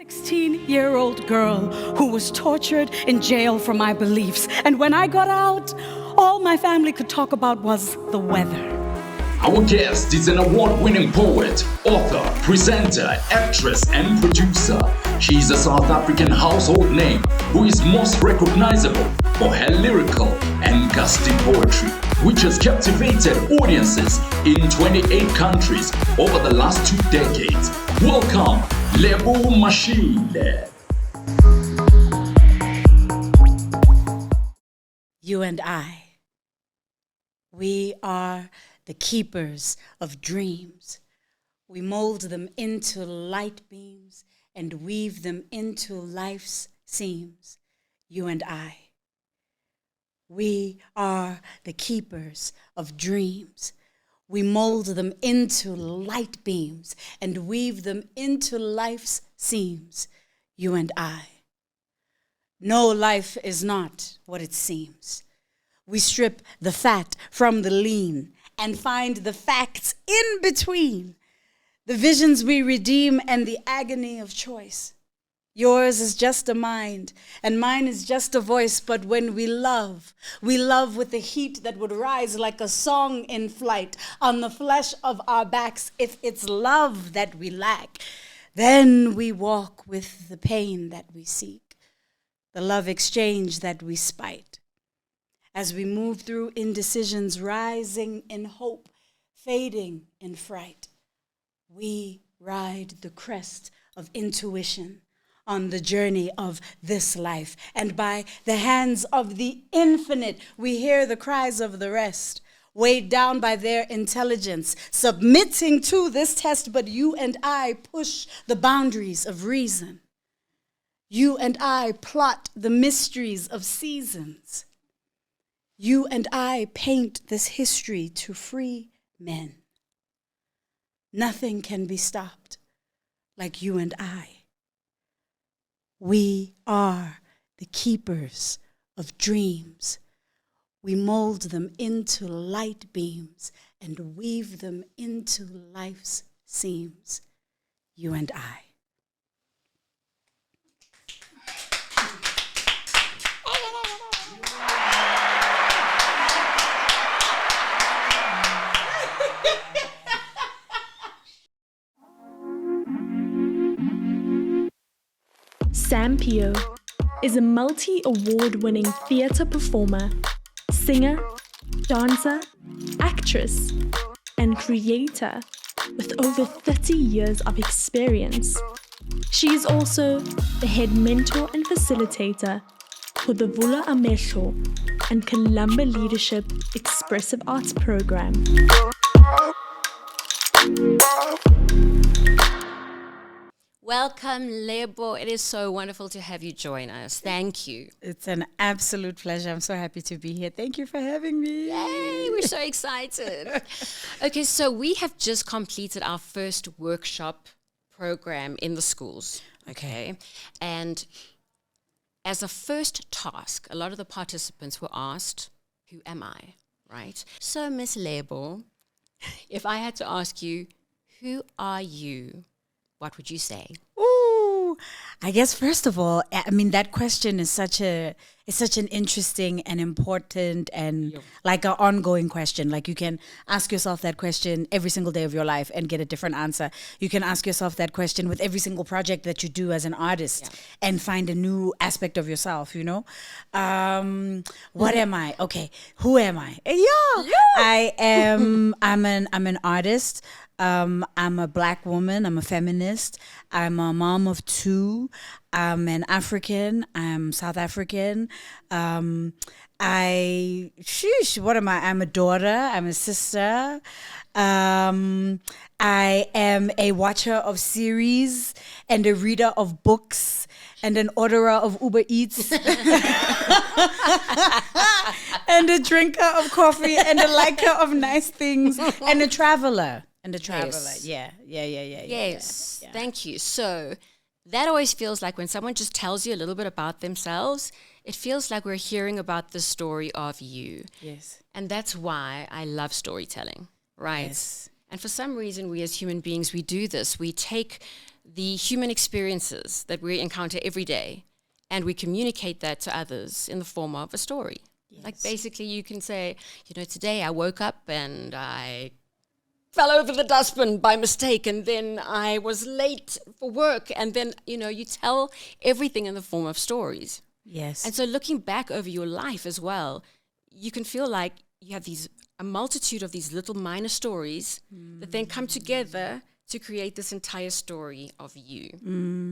16-year-old girl who was tortured in jail for my beliefs. And when I got out, all my family could talk about was the weather. Our guest is an award-winning poet, author, presenter, actress, and producer. She is a South African household name who is most recognizable for her lyrical and gusty poetry, which has captivated audiences in 28 countries over the last 2 decades. Welcome, Lebo Mashile. You and I, we are the keepers of dreams. We mold them into light beams and weave them into life's seams. You and I, we are the keepers of dreams. We mold them into light beams and weave them into life's seams. You and I. No, life is not what it seems. We strip the fat from the lean and find the facts in between. The visions we redeem and the agony of choice. Yours is just a mind, and mine is just a voice. But when we love with the heat that would rise like a song in flight on the flesh of our backs. If it's love that we lack, then we walk with the pain that we seek, the love exchange that we spite. As we move through indecisions, rising in hope, fading in fright, we ride the crest of intuition on the journey of this life. And by the hands of the infinite, we hear the cries of the rest, weighed down by their intelligence, submitting to this test. But you and I push the boundaries of reason. You and I plot the mysteries of seasons. You and I paint this history to free men. Nothing can be stopped like you and I. We are the keepers of dreams. We mold them into light beams and weave them into life's seams. You and I. Sam Peo is a multi-award-winning theatre performer, singer, dancer, actress, and creator with over 30 years of experience. She is also the head mentor and facilitator for the Vula Amehlo and Columba Leadership Expressive Arts Program. Welcome, Lebo. It is so wonderful to have you join us. Thank you. It's an absolute pleasure. I'm so happy to be here. Thank you for having me. Yay, we're so excited. Okay, so we have just completed our first workshop program in the schools. Okay. And as a first task, a lot of the participants were asked, who am I? Right? So, Ms Lebo, if I had to ask you, who are you? What would you say? Ooh, I guess first of all, I mean, that question is such an interesting and important and like an ongoing question. Like you can ask yourself that question every single day of your life and get a different answer. You can ask yourself that question with every single project that you do as an artist and find a new aspect of yourself, you know? What am I? Okay, who am I? I'm an artist. I'm a Black woman. I'm a feminist. I'm a mom of 2. I'm an African. I'm South African. What am I? I'm a daughter. I'm a sister. I am a watcher of series and a reader of books and an orderer of Uber Eats and a drinker of coffee and a liker of nice things and a traveler. And a traveler, yes. Yes, thank you. So that always feels like when someone just tells you a little bit about themselves, it feels like we're hearing about the story of you. Yes. And that's why I love storytelling, right? Yes. And for some reason, we as human beings, we do this. We take the human experiences that we encounter every day, and we communicate that to others in the form of a story. Yes. Like basically you can say, today I woke up and I fell over the dustbin by mistake, and then I was late for work, and then, you tell everything in the form of stories. Yes. And so looking back over your life as well, you can feel like you have a multitude of these little minor stories that then come together to create this entire story of you,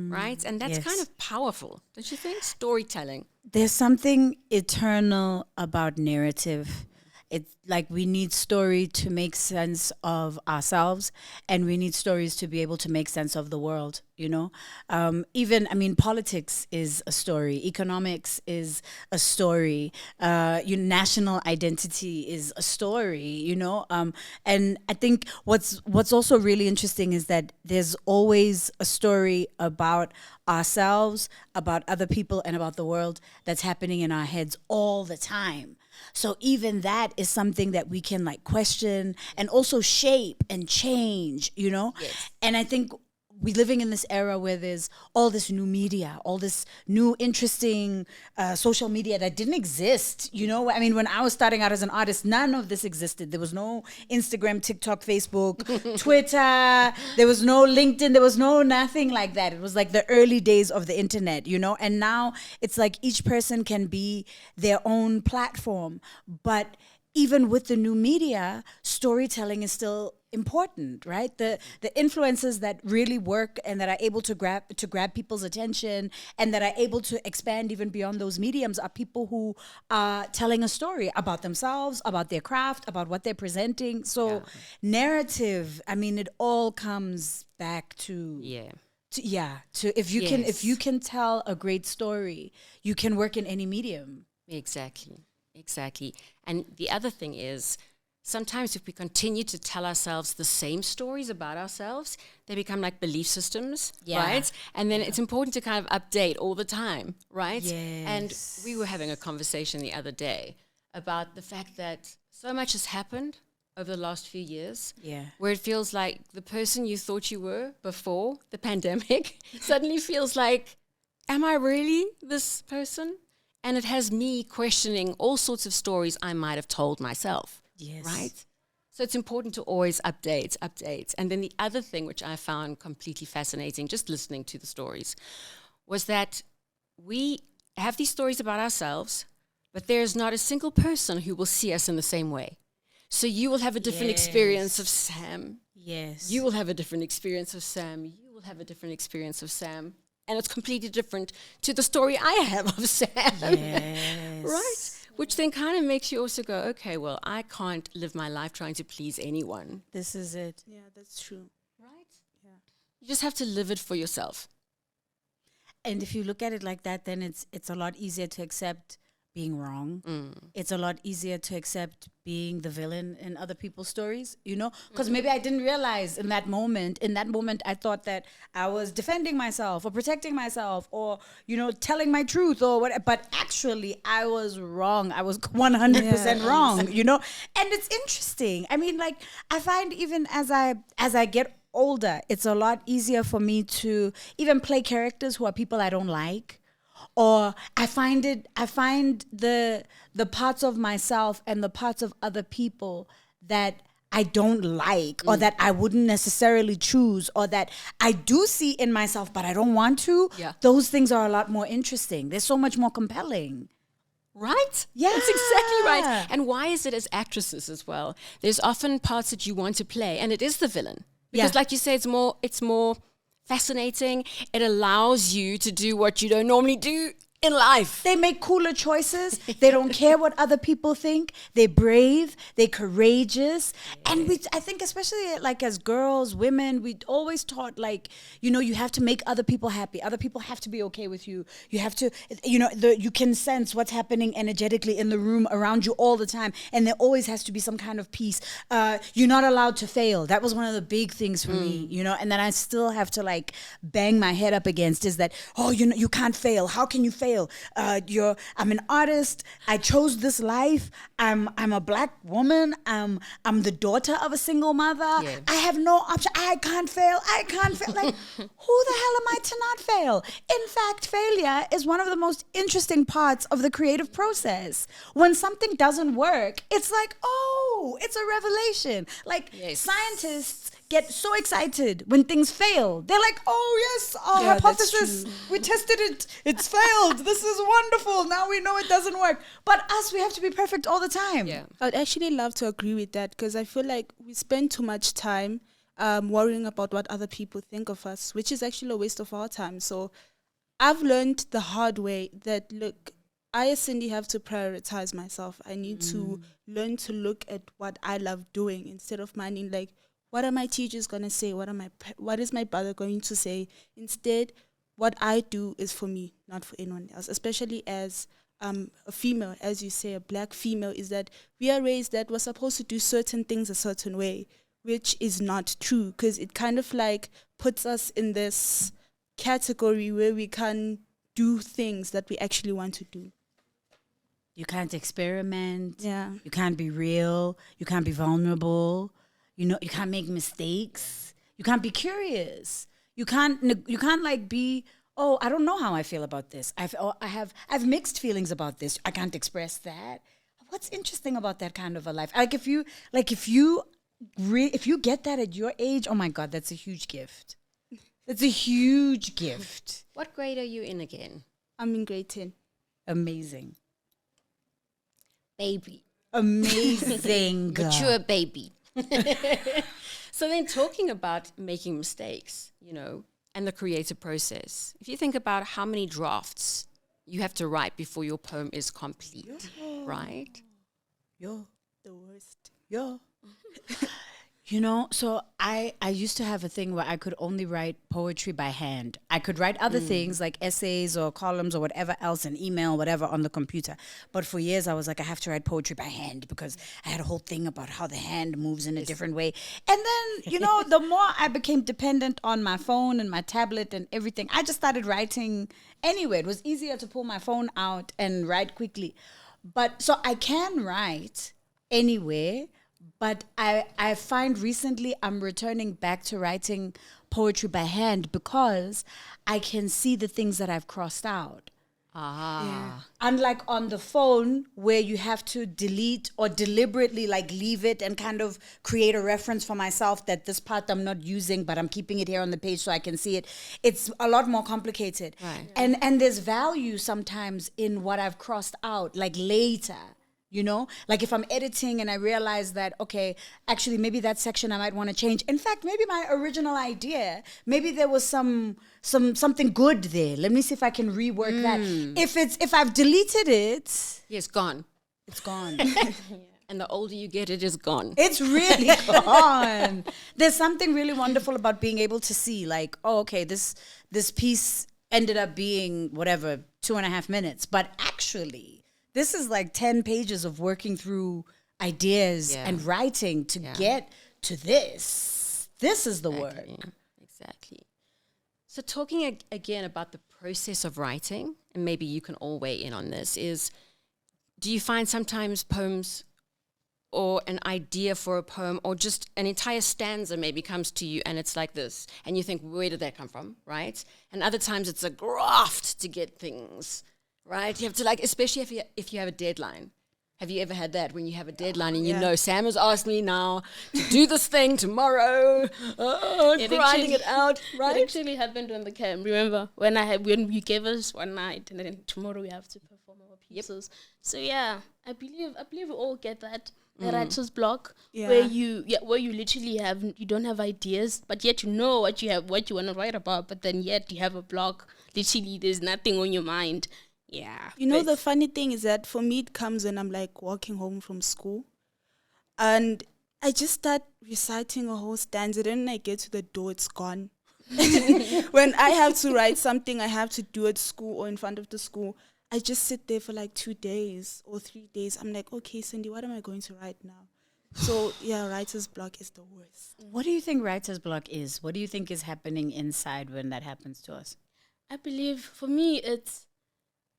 right? And that's kind of powerful, don't you think? Storytelling. There's something eternal about narrative. It's like we need story to make sense of ourselves, and we need stories to be able to make sense of the world, politics is a story. Economics is a story. National identity is a story, and I think what's also really interesting is that there's always a story about ourselves, about other people, and about the world that's happening in our heads all the time. So even that is something that we can question and also shape and change, Yes. And I think we're living in this era where there's all this new media, all this new interesting social media that didn't exist. When I was starting out as an artist, none of this existed. There was no Instagram, TikTok, Facebook, Twitter. There was no LinkedIn. There was no nothing like that. It was like the early days of the internet, And now it's like each person can be their own platform. But even with the new media, storytelling is still important, right? The influencers that really work and that are able to grab people's attention and that are able to expand even beyond those mediums are people who are telling a story about themselves, about their craft, about what they're presenting. So narrative, it all comes back to if you can tell a great story, you can work in any medium. Exactly. And the other thing is, sometimes if we continue to tell ourselves the same stories about ourselves, they become like belief systems, right? And then it's important to kind of update all the time, right? Yes. And we were having a conversation the other day about the fact that so much has happened over the last few years, where it feels like the person you thought you were before the pandemic suddenly feels like, am I really this person? And it has me questioning all sorts of stories I might have told myself. Yes. Right? So it's important to always update. And then the other thing which I found completely fascinating, just listening to the stories, was that we have these stories about ourselves, but there's not a single person who will see us in the same way. So you will have a different experience of Sam. Yes. You will have a different experience of Sam. You will have a different experience of Sam. And it's completely different to the story I have of Sam. Yes. Right? Which then kind of makes you also go, okay, well, I can't live my life trying to please anyone. This is it. Yeah, that's true. Right? Yeah. You just have to live it for yourself. And if you look at it like that, then it's a lot easier to accept being wrong. It's a lot easier to accept being the villain in other people's stories, because maybe I didn't realize in that moment I thought that I was defending myself or protecting myself or telling my truth or what, but actually I was wrong. I was 100% wrong. And it's interesting. I find even as I get older, it's a lot easier for me to even play characters who are people I don't like. Or I find the parts of myself and the parts of other people that I don't like or that I wouldn't necessarily choose or that I do see in myself but I don't want to. Yeah. Those things are a lot more interesting. They're so much more compelling. Right? Yeah. That's exactly right. And why is it as actresses as well? There's often parts that you want to play and it is the villain. Because like you say, it's more fascinating. It allows you to do what you don't normally do in life. They make cooler choices. They don't care what other people think. They're brave. They're courageous. And I think especially like as girls, women, we always taught you have to make other people happy. Other people have to be okay with you. You have to, you can sense what's happening energetically in the room around you all the time. And there always has to be some kind of peace. You're not allowed to fail. That was one of the big things for me, and then I still have to bang my head up against is that, you can't fail. How can you fail? fail. I'm an artist. I chose this life. I'm a black woman. I'm the daughter of a single mother. Yeah. I have no option. I can't fail. Like, who the hell am I to not fail? In fact, failure is one of the most interesting parts of the creative process. When something doesn't work, it's like, oh, it's a revelation. Like, scientists get so excited when things fail. They're like, oh yes, our hypothesis, we tested it, it's failed. This is wonderful. Now we know it doesn't work. But us, we have to be perfect all the time. Yeah. I'd actually love to agree with that, because I feel like we spend too much time worrying about what other people think of us, which is actually a waste of our time. So I've learned the hard way that, look, I as Cindy have to prioritize myself. I need to learn to look at what I love doing instead of minding like, what are my teachers going to say? What is my brother going to say? Instead, what I do is for me, not for anyone else, especially as a female, as you say, a black female, is that we are raised that we're supposed to do certain things a certain way, which is not true, because it kind of like puts us in this category where we can do things that we actually want to do. You can't experiment. Yeah. You can't be real. You can't be vulnerable. You know, you can't make mistakes. You can't be curious. You can't like be, oh, I don't know how I feel about this. I've mixed feelings about this. I can't express that. What's interesting about that kind of a life? If you get that at your age, oh my God, that's a huge gift. That's a huge gift. What grade are you in again? I'm in grade 10. Amazing. Baby. Amazing. Mature baby. So then talking about making mistakes, and the creative process, if you think about how many drafts you have to write before your poem is complete, right? You're the worst. So I used to have a thing where I could only write poetry by hand. I could write other things like essays or columns or whatever else, an email, whatever, on the computer. But for years I was like, I have to write poetry by hand because I had a whole thing about how the hand moves in a different way. And then, the more I became dependent on my phone and my tablet and everything, I just started writing anywhere. It was easier to pull my phone out and write quickly. But so I can write anywhere. But I find recently I'm returning back to writing poetry by hand because I can see the things that I've crossed out. Unlike on the phone where you have to delete or deliberately like leave it and kind of create a reference for myself that this part I'm not using, but I'm keeping it here on the page so I can see it. It's a lot more complicated. Right. And there's value sometimes in what I've crossed out, like later. Like if I'm editing and I realize that, okay, actually maybe that section I might want to change. In fact, maybe my original idea, maybe there was something good there. Let me see if I can rework that. If I've deleted it, It's gone. it's gone. And the older you get, it is gone. It's really gone. There's something really wonderful about being able to see like, oh, okay, this piece ended up being whatever, 2.5 minutes, but actually this is like 10 pages of working through ideas and writing to get to this. This is the work. Exactly. So talking again about the process of writing, and maybe you can all weigh in on this, is do you find sometimes poems or an idea for a poem or just an entire stanza maybe comes to you and it's like this, and you think, where did that come from, right? And other times it's a graft to get things. Right, you have to especially if you have a deadline. Have you ever had that when you have a deadline and Sam has asked me now to do this thing tomorrow, grinding it out, right? It actually happened on the camp. Remember when you gave us one night and then tomorrow we have to perform our pieces. So I believe we all get that. The writer's block, where you literally you don't have ideas, but yet you know what you want to write about, but then yet you have a block. Literally, there's nothing on your mind. Yeah. The funny thing is that for me, it comes when I'm like walking home from school and I just start reciting a whole stanza. Then I get to the door, it's gone. When I have to write something I have to do at school or in front of the school, I just sit there for like 2 days or 3 days. I'm like, okay, Cindy, what am I going to write now? So, writer's block is the worst. What do you think writer's block is? What do you think is happening inside when that happens to us? I believe for me, it's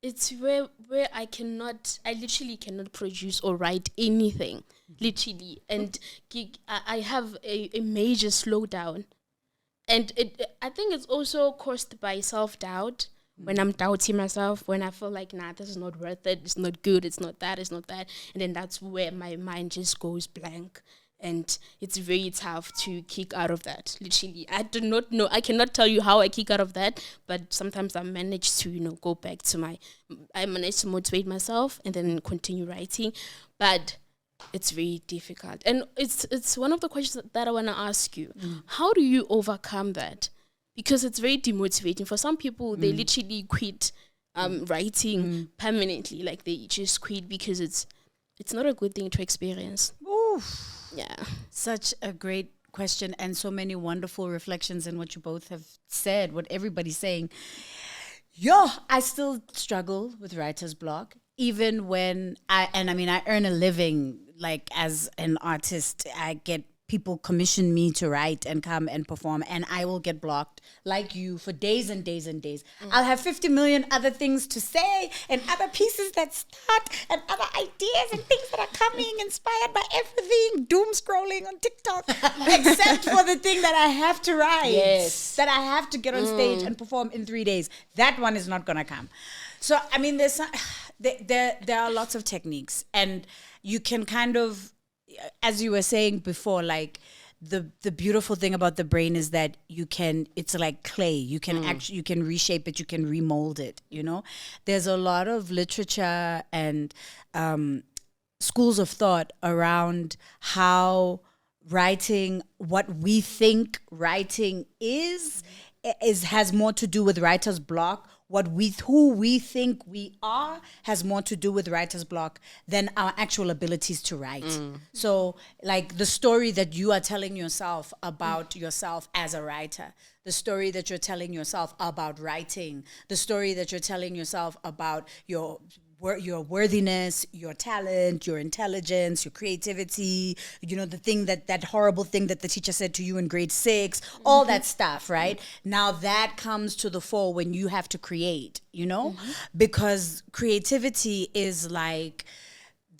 it's where I literally cannot produce or write anything, literally, and I have a major slowdown, and I think it's also caused by self-doubt. When I'm doubting myself, when I feel like, nah, this is not worth it, it's not good, it's not that, and then that's where my mind just goes blank. And it's very tough to kick out of that. Literally, I do not know. I cannot tell you how I kick out of that. But sometimes I manage to, go back to I manage to motivate myself and then continue writing. But it's very difficult. And it's one of the questions that I want to ask you. How do you overcome that? Because it's very demotivating. For some people, they literally quit writing permanently. Like they just quit because it's not a good thing to experience. Oof. Yeah. Such a great question and so many wonderful reflections in what you both have said, what everybody's saying. I still struggle with writer's block, even when I earn a living, like as an artist. I get people commission me to write and come and perform, and I will get blocked like you for days and days and days. I'll have 50 million other things to say and other pieces that start and other ideas and things that are coming inspired by everything, doom scrolling on TikTok, except for the thing that I have to write, that I have to get on stage and perform in 3 days. That one is not going to come. So, there are lots of techniques, and you can kind of, as you were saying before, like the beautiful thing about the brain is that it's like clay. You can you can reshape it, you can remold it, There's a lot of literature and schools of thought around how writing, what we think writing has more to do with writer's block. Who we think we are has more to do with writer's block than our actual abilities to write. So, like the story that you are telling yourself about yourself as a writer, the story that you're telling yourself about writing, the story that you're telling yourself about your worthiness, your talent, your intelligence, your creativity, the thing that horrible thing that the teacher said to you in grade 6, all that stuff, right? Now that comes to the fore when you have to create, because creativity is like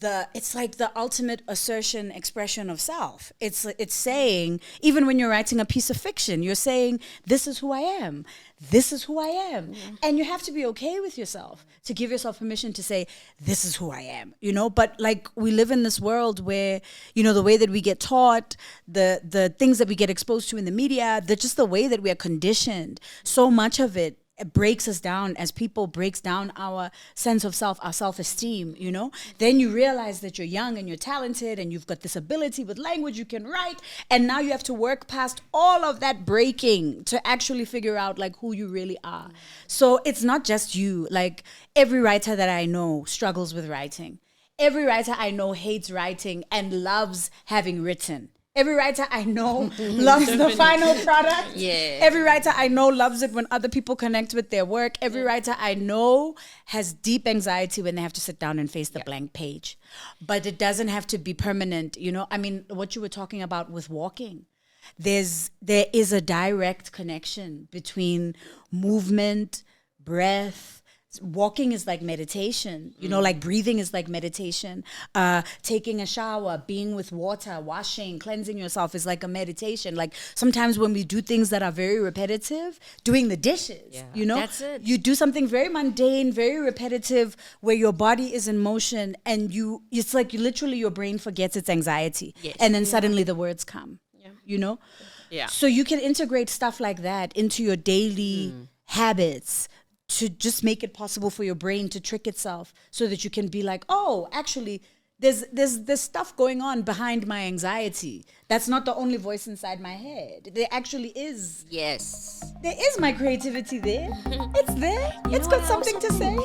the ultimate assertion, expression of self. It's saying, even when you're writing a piece of fiction, you're saying, this is who I am. This is who I am. And you have to be okay with yourself, to give yourself permission to say, this is who I am, But like we live in this world where, the way that we get taught, the things that we get exposed to in the media, just the way that we are conditioned, so much of it breaks us down as people, breaks down our sense of self, our self-esteem, Then you realize that you're young and you're talented and you've got this ability with language, you can write, and now you have to work past all of that breaking to actually figure out like who you really are. So it's not just you. Like every writer that I know struggles with writing. Every writer I know hates writing and loves having written. Every writer I know loves the final product. Yeah. Every writer I know loves it when other people connect with their work. Every writer I know has deep anxiety when they have to sit down and face the blank page. But it doesn't have to be permanent, what you were talking about with walking. There is a direct connection between movement, breath. Walking is like meditation, like breathing is like meditation. Taking a shower, being with water, washing, cleansing yourself is like a meditation. Like sometimes when we do things that are very repetitive, doing the dishes, that's it. You do something very mundane, very repetitive, where your body is in motion and it's like literally your brain forgets its anxiety. Yes. And then suddenly the words come, Yeah. So you can integrate stuff like that into your daily habits, to just make it possible for your brain to trick itself so that you can be like, oh, actually, there's stuff going on behind my anxiety. That's not the only voice inside my head. There actually is. Yes. There is my creativity there. It's there. It's got something to say.